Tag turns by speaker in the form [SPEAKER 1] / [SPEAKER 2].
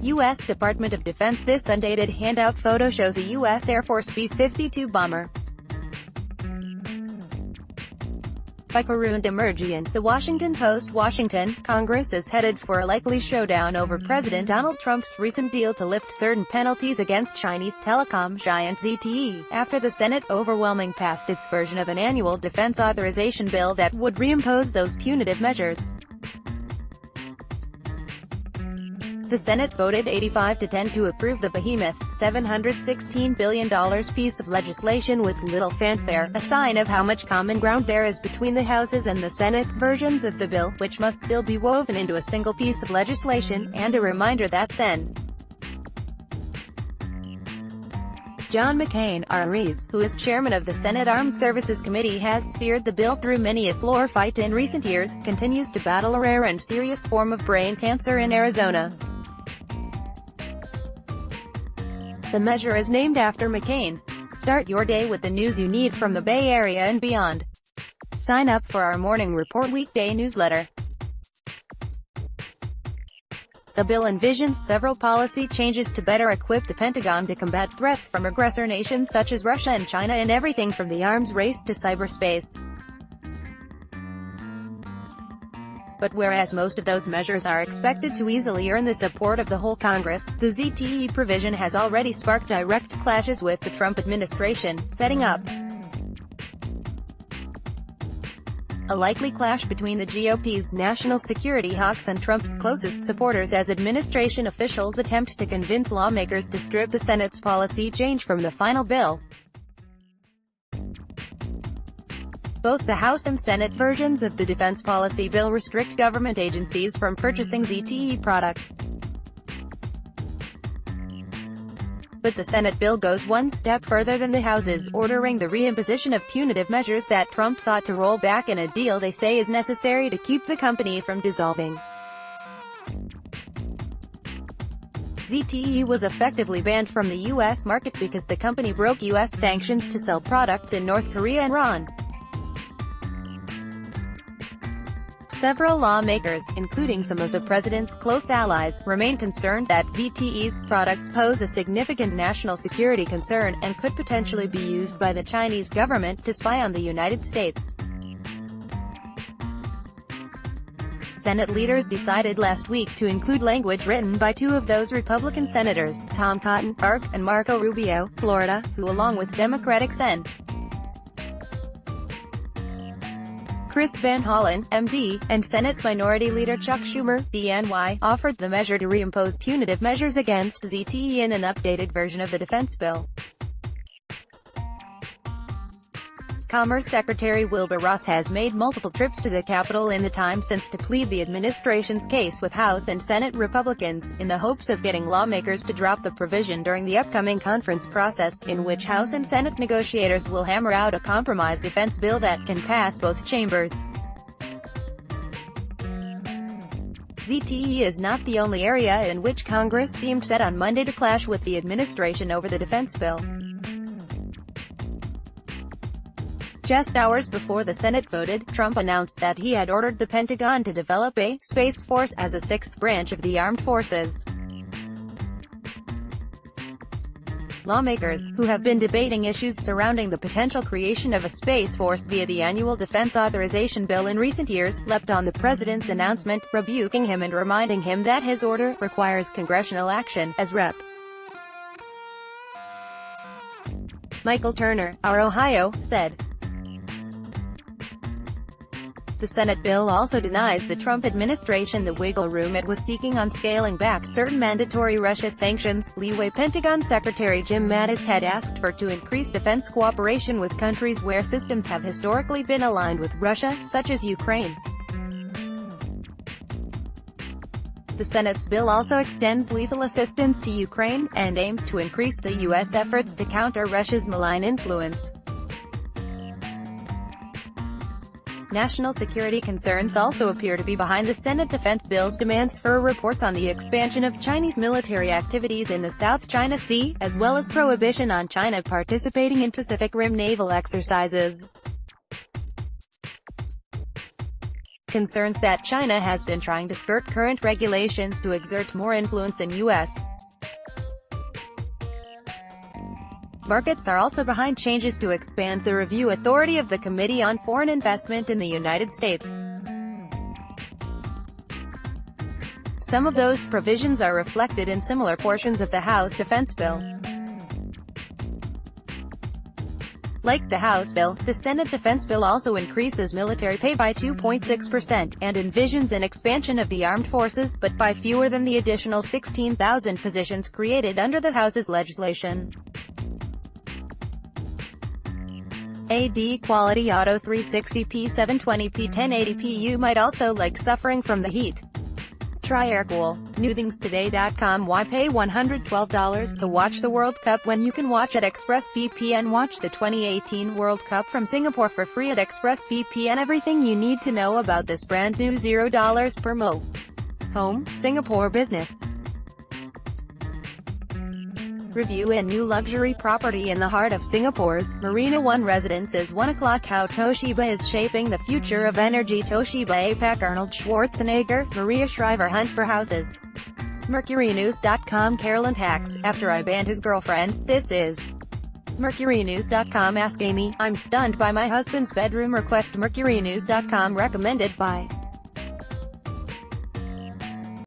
[SPEAKER 1] U.S. Department of Defense. This undated handout photo shows a U.S. Air Force B-52 bomber. By Karun Demirjian, The Washington Post. Washington, Congress is headed for a likely showdown over President Donald Trump's recent deal to lift certain penalties against Chinese telecom giant ZTE, after the Senate overwhelmingly passed its version of an annual defense authorization bill that would reimpose those punitive measures. The Senate voted 85-10 to approve the behemoth, $716 billion piece of legislation with little fanfare, a sign of how much common ground there is between the House's and the Senate's versions of the bill, which must still be woven into a single piece of legislation, and a reminder that Sen. John McCain, RS, who is chairman of the Senate Armed Services Committee, has speared the bill through many a floor fight in recent years, continues to battle a rare and serious form of brain cancer in Arizona. The measure is named after McCain. Start your day with the news you need from the Bay Area and beyond. Sign up for our Morning Report weekday newsletter. The bill envisions several policy changes to better equip the Pentagon to combat threats from aggressor nations such as Russia and China in everything from the arms race to cyberspace. But whereas most of those measures are expected to easily earn the support of the whole Congress, the ZTE provision has already sparked direct clashes with the Trump administration, setting up a likely clash between the GOP's national security hawks and Trump's closest supporters as administration officials attempt to convince lawmakers to strip the Senate's policy change from the final bill. Both the House and Senate versions of the defense policy bill restrict government agencies from purchasing ZTE products. But the Senate bill goes one step further than the House's, ordering the reimposition of punitive measures that Trump sought to roll back in a deal they say is necessary to keep the company from dissolving. ZTE was effectively banned from the U.S. market because the company broke U.S. sanctions to sell products in North Korea and Iran. Several lawmakers, including some of the president's close allies, remain concerned that ZTE's products pose a significant national security concern, and could potentially be used by the Chinese government to spy on the United States. Senate leaders decided last week to include language written by two of those Republican senators, Tom Cotton, ARC, and Marco Rubio, Florida, who along with Democratic Sen. Chris Van Hollen, MD, and Senate Minority Leader Chuck Schumer, DNY, offered the measure to reimpose punitive measures against ZTE in an updated version of the defense bill. Commerce Secretary Wilbur Ross has made multiple trips to the Capitol in the time since to plead the administration's case with House and Senate Republicans, in the hopes of getting lawmakers to drop the provision during the upcoming conference process, in which House and Senate negotiators will hammer out a compromise defense bill that can pass both chambers. ZTE is not the only area in which Congress seemed set on Monday to clash with the administration over the defense bill. Just hours before the Senate voted, Trump announced that he had ordered the Pentagon to develop a Space Force as a sixth branch of the armed forces. Lawmakers, who have been debating issues surrounding the potential creation of a Space Force via the annual defense authorization bill in recent years, leapt on the president's announcement, rebuking him and reminding him that his order requires congressional action, as Rep. Michael Turner, our Ohio, said. The Senate bill also denies the Trump administration the wiggle room it was seeking on scaling back certain mandatory Russia sanctions, leeway Pentagon Secretary Jim Mattis had asked for to increase defense cooperation with countries where systems have historically been aligned with Russia, such as Ukraine. The Senate's bill also extends lethal assistance to Ukraine, and aims to increase the U.S. efforts to counter Russia's malign influence. National security concerns also appear to be behind the Senate defense bill's demands for reports on the expansion of Chinese military activities in the South China Sea, as well as prohibition on China participating in Pacific Rim naval exercises. concerns that China has been trying to skirt current regulations to exert more influence in U.S. markets are also behind changes to expand the review authority of the Committee on Foreign Investment in the United States. Some of those provisions are reflected in similar portions of the House defense bill. Like the House bill, the Senate defense bill also increases military pay by 2.6%, and envisions an expansion of the armed forces, but by fewer than the additional 16,000 positions created under the House's legislation. AD Quality Auto 360p 720p 1080p. You might also like suffering from the heat. Try AirCool. NewThingsToday.com. Why pay $112 to watch the World Cup when you can watch at ExpressVPN? Watch the 2018 World Cup from Singapore for free at ExpressVPN. Everything you need to know about this brand new $0 per mo. Home, Singapore business. Review a new luxury property in the heart of Singapore's Marina One Residences. 1 o'clock. How Toshiba is shaping the future of energy. Toshiba APAC. Arnold Schwarzenegger, Maria Shriver hunt for houses. MercuryNews.com. Carolyn hacks after I banned his girlfriend. This is MercuryNews.com. Ask Amy, I'm stunned by my husband's bedroom request. MercuryNews.com. Recommended by